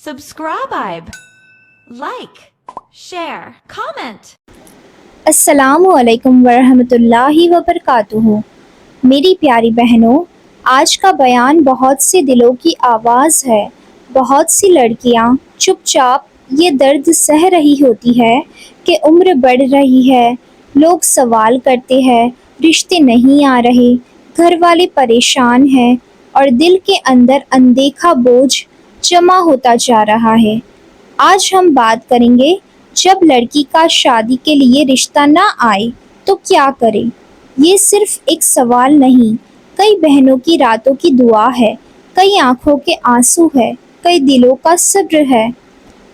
subscribe, like, share, comment. السلام علیکم ورحمۃ اللہ وبرکاتہ۔ میری پیاری بہنوں، آج کا بیان بہت سے دلوں کی آواز ہے۔ بہت سی لڑکیاں چپ چاپ یہ درد سہ رہی ہوتی ہے کہ عمر بڑھ رہی ہے، لوگ سوال کرتے ہیں، رشتے نہیں آ رہے، گھر والے پریشان ہیں اور دل کے اندر اندیکھا بوجھ جمع ہوتا جا رہا ہے۔ آج ہم بات کریں گے، جب لڑکی کا شادی کے لیے رشتہ نہ آئے تو کیا کرے۔ یہ صرف ایک سوال نہیں، کئی بہنوں کی راتوں کی دعا ہے، کئی آنکھوں کے آنسو ہے، کئی دلوں کا صبر ہے۔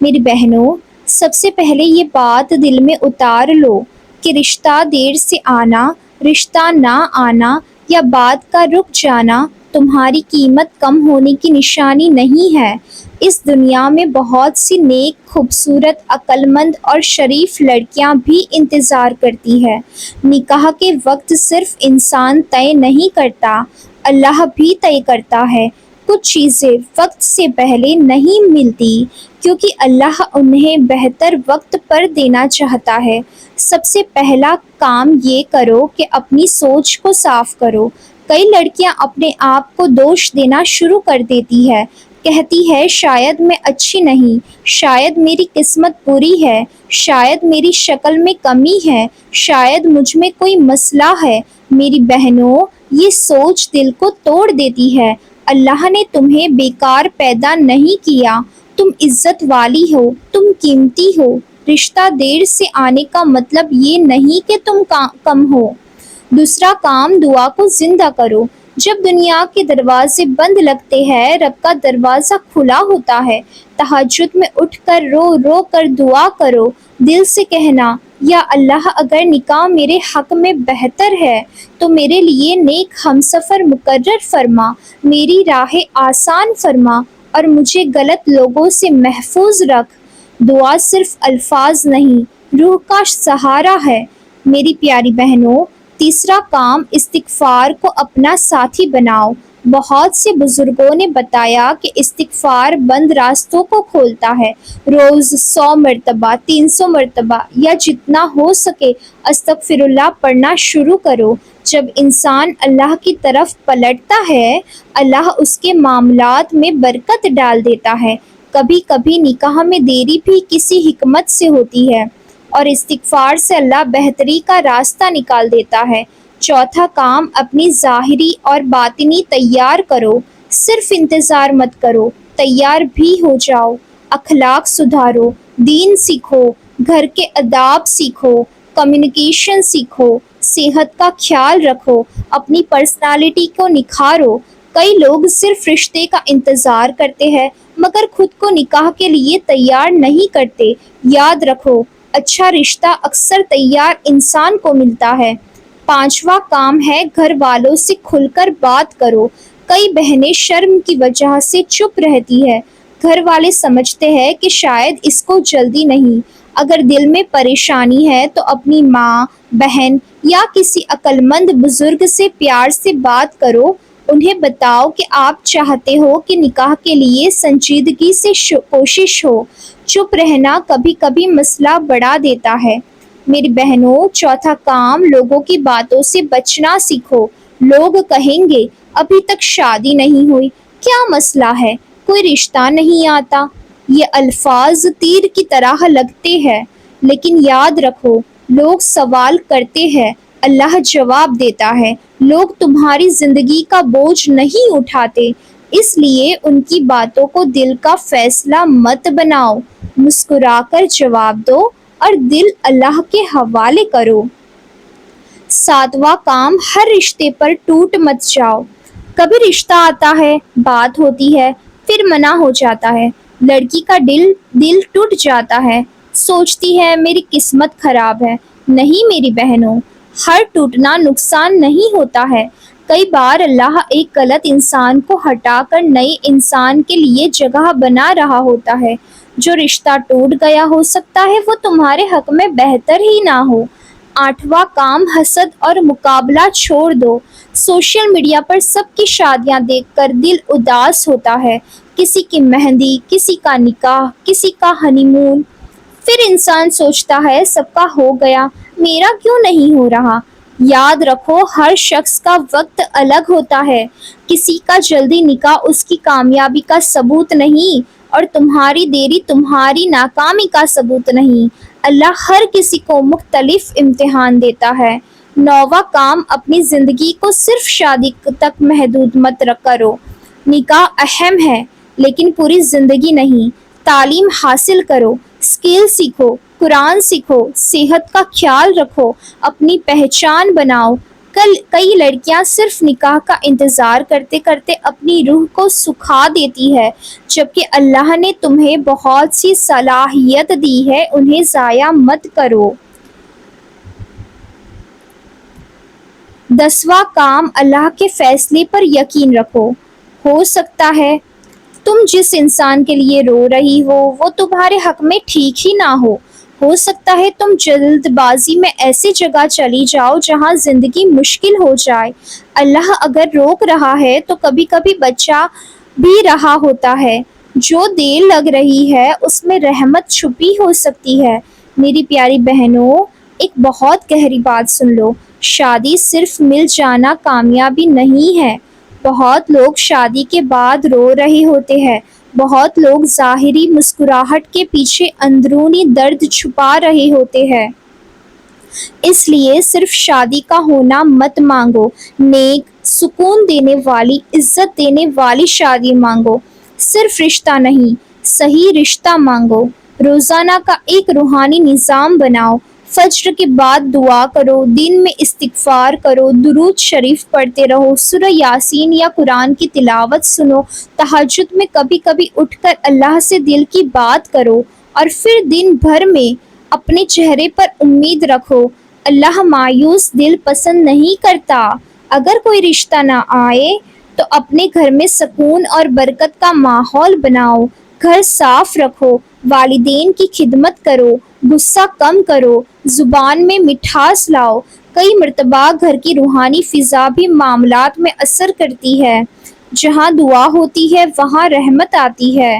میری بہنوں، سب سے پہلے یہ بات دل میں اتار لو کہ رشتہ دیر سے آنا، رشتہ نہ آنا یا بات کا رک جانا تمہاری قیمت کم ہونے کی نشانی نہیں ہے۔ اس دنیا میں بہت سی نیک، خوبصورت، عقل مند اور شریف لڑکیاں بھی انتظار کرتی ہے۔ نکاح کے وقت صرف انسان طے نہیں کرتا، اللہ بھی طے کرتا ہے۔ کچھ چیزیں وقت سے پہلے نہیں ملتی کیونکہ اللہ انہیں بہتر وقت پر دینا چاہتا ہے۔ سب سے پہلا کام یہ کرو کہ اپنی سوچ کو صاف کرو۔ کئی لڑکیاں اپنے آپ کو دوش دینا شروع کر دیتی ہے، کہتی ہے شاید میں اچھی نہیں، شاید میری قسمت بری ہے، شاید میری شکل میں کمی ہے، شاید مجھ میں کوئی مسئلہ ہے۔ میری بہنوں، یہ سوچ دل کو توڑ دیتی ہے۔ اللہ نے تمہیں بیکار پیدا نہیں کیا، تم عزت والی ہو، تم قیمتی ہو۔ رشتہ دیر سے آنے کا مطلب یہ نہیں کہ تم کم ہو۔ دوسرا کام، دعا کو زندہ کرو۔ جب دنیا کے دروازے بند لگتے ہیں، رب کا دروازہ کھلا ہوتا ہے۔ تہجد میں اٹھ کر رو رو کر دعا کرو، دل سے کہنا، یا اللہ، اگر نکاح میرے حق میں بہتر ہے تو میرے لیے نیک ہمسفر مقرر فرما، میری راہ آسان فرما اور مجھے غلط لوگوں سے محفوظ رکھ۔ دعا صرف الفاظ نہیں، روح کا سہارا ہے۔ میری پیاری بہنوں، تیسرا کام، استغفار کو اپنا ساتھی بناؤ۔ بہت سے بزرگوں نے بتایا کہ استغفار بند راستوں کو کھولتا ہے۔ روز 100 مرتبہ، 300 مرتبہ یا جتنا ہو سکے استغفر اللہ پڑھنا شروع کرو۔ جب انسان اللہ کی طرف پلٹتا ہے، اللہ اس کے معاملات میں برکت ڈال دیتا ہے۔ کبھی کبھی نکاح میں دیری بھی کسی حکمت سے ہوتی ہے اور استغفار سے اللہ بہتری کا راستہ نکال دیتا ہے۔ چوتھا کام، اپنی ظاہری اور باطنی تیار کرو۔ صرف انتظار مت کرو، تیار بھی ہو جاؤ۔ اخلاق سدھارو، دین سیکھو، گھر کے آداب سیکھو، کمیونیکیشن سیکھو، صحت کا خیال رکھو، اپنی پرسنالٹی کو نکھارو۔ کئی لوگ صرف رشتے کا انتظار کرتے ہیں مگر خود کو نکاح کے لیے تیار نہیں کرتے۔ یاد رکھو، اچھا رشتہ اکثر تیار انسان کو ملتا ہے۔ پانچواں کام ہے، گھر والوں سے کھل کر بات کرو۔ کئی بہنیں شرم کی وجہ سے چپ رہتی ہے۔ گھر والے سمجھتے ہیں کہ شاید اس کو جلدی نہیں۔ اگر دل میں پریشانی ہے تو اپنی ماں، بہن یا کسی عقل مند بزرگ سے پیار سے بات کرو۔ انہیں بتاؤ کہ آپ چاہتے ہو کہ نکاح کے لیے سنجیدگی سے کوشش ہو۔ چپ رہنا کبھی کبھی مسئلہ بڑھا دیتا ہے۔ میری بہنوں، چوتھا کام، لوگوں کی باتوں سے بچنا سیکھو۔ لوگ کہیں گے ابھی تک شادی نہیں ہوئی، کیا مسئلہ ہے، کوئی رشتہ نہیں آتا۔ یہ الفاظ تیر کی طرح لگتے ہیں، لیکن یاد رکھو، لوگ سوال کرتے ہیں، اللہ جواب دیتا ہے۔ لوگ تمہاری زندگی کا بوجھ نہیں اٹھاتے، اس لیے ان کی باتوں کو دل کا فیصلہ مت بناؤ۔ مسکرا کر جواب دو اور دل اللہ کے حوالے کرو۔ ساتواں کام، ہر رشتے پر ٹوٹ مت جاؤ۔ کبھی رشتہ آتا ہے، بات ہوتی ہے، پھر منع ہو جاتا ہے۔ لڑکی کا دل ٹوٹ جاتا ہے، سوچتی ہے میری قسمت خراب ہے۔ نہیں میری بہنوں، ہر ٹوٹنا نقصان نہیں ہوتا ہے۔ کئی بار اللہ ایک غلط انسان کو ہٹا کر نئے انسان کے لیے جگہ بنا رہا ہوتا ہے۔ جو رشتہ ٹوٹ گیا ہو سکتا ہے وہ تمہارے حق میں بہتر ہی نہ ہو۔ آٹھواں کام، حسد اور مقابلہ چھوڑ دو۔ سوشل میڈیا پر سب کی شادیاں دیکھ کر دل اداس ہوتا ہے۔ کسی کی مہندی، کسی کا نکاح، کسی کا ہنی مون۔ پھر انسان سوچتا ہے سب کا ہو گیا، میرا کیوں نہیں ہو رہا؟ یاد رکھو ہر شخص کا وقت الگ ہوتا ہے، کسی کا جلدی نکاح اس کی کامیابی کا ثبوت نہیں، اور تمہاری دیری تمہاری ناکامی کا ثبوت نہیں۔ اللہ ہر کسی کو مختلف امتحان دیتا ہے۔ نوواں کام، اپنی زندگی کو صرف شادی تک محدود مت کرو۔ نکاح اہم ہے لیکن پوری زندگی نہیں۔ تعلیم حاصل کرو، اسکل سیکھو، قرآن سیکھو، صحت کا خیال رکھو، اپنی پہچان بناؤ۔ کئی لڑکیاں صرف نکاح کا انتظار کرتے کرتے اپنی روح کو سکھا دیتی ہے، جبکہ اللہ نے تمہیں بہت سی صلاحیت دی ہے، انہیں ضائع مت کرو۔ 10واں کام، اللہ کے فیصلے پر یقین رکھو۔ ہو سکتا ہے تم جس انسان کے لیے رو رہی ہو وہ تمہارے حق میں ٹھیک ہی نہ ہو سکتا ہے تم جلد بازی میں ایسی جگہ چلی جاؤ جہاں زندگی مشکل ہو جائے۔ اللہ اگر روک رہا ہے تو کبھی کبھی بچا بھی رہا ہوتا ہے۔ جو دیر لگ رہی ہے اس میں رحمت چھپی ہو سکتی ہے۔ میری پیاری بہنوں، ایک بہت گہری بات سن لو، شادی صرف مل جانا کامیابی نہیں ہے۔ بہت لوگ شادی کے بعد رو رہے ہوتے ہیں، بہت لوگ ظاہری مسکراہٹ کے پیچھے اندرونی درد چھپا رہے ہوتے ہیں۔ اس لیے صرف شادی کا ہونا مت مانگو، نیک، سکون دینے والی، عزت دینے والی شادی مانگو۔ صرف رشتہ نہیں، صحیح رشتہ مانگو۔ روزانہ کا ایک روحانی نظام بناؤ۔ فجر کے بعد دعا کرو، دن میں استغفار کرو، درود شریف پڑھتے رہو، سورہ یاسین یا قرآن کی تلاوت سنو، تہجد میں کبھی کبھی اٹھ کر اللہ سے دل کی بات کرو، اور پھر دن بھر میں اپنے چہرے پر امید رکھو۔ اللہ مایوس دل پسند نہیں کرتا۔ اگر کوئی رشتہ نہ آئے تو اپنے گھر میں سکون اور برکت کا ماحول بناؤ۔ گھر صاف رکھو، والدین کی خدمت کرو، غصہ کم کرو، زبان میں مٹھاس لاؤ۔ کئی مرتبہ گھر کی روحانی فضا بھی معاملات میں اثر کرتی ہے۔ جہاں دعا ہوتی ہے وہاں رحمت آتی ہے۔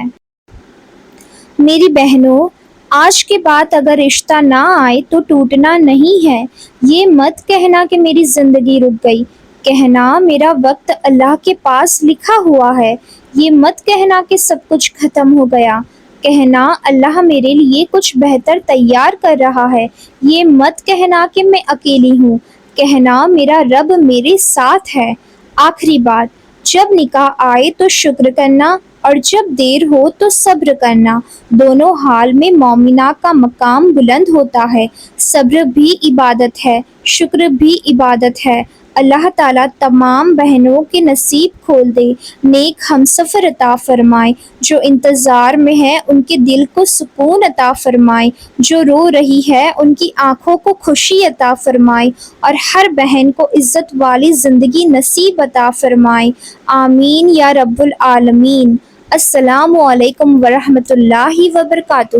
میری بہنوں، آج کے بعد اگر رشتہ نہ آئے تو ٹوٹنا نہیں ہے۔ یہ مت کہنا کہ میری زندگی رک گئی، کہنا میرا وقت اللہ کے پاس لکھا ہوا ہے۔ یہ مت کہنا کہ سب کچھ ختم ہو گیا، کہنا اللہ میرے لیے کچھ بہتر تیار کر رہا ہے۔ یہ مت کہنا کہ میں اکیلی ہوں، کہنا میرا رب میرے ساتھ ہے۔ آخری بات، جب نکاح آئے تو شکر کرنا، اور جب دیر ہو تو صبر کرنا۔ دونوں حال میں مومنہ کا مقام بلند ہوتا ہے۔ صبر بھی عبادت ہے، شکر بھی عبادت ہے۔ اللہ تعالیٰ تمام بہنوں کے نصیب کھول دے، نیک ہمسفر عطا فرمائے۔ جو انتظار میں ہے ان کے دل کو سکون عطا فرمائے، جو رو رہی ہے ان کی آنکھوں کو خوشی عطا فرمائے، اور ہر بہن کو عزت والی زندگی نصیب عطا فرمائے۔ آمین یا رب العالمین۔ السلام علیکم ورحمۃ اللہ وبرکاتہ۔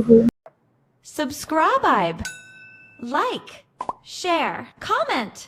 Subscribe, like, share, comment.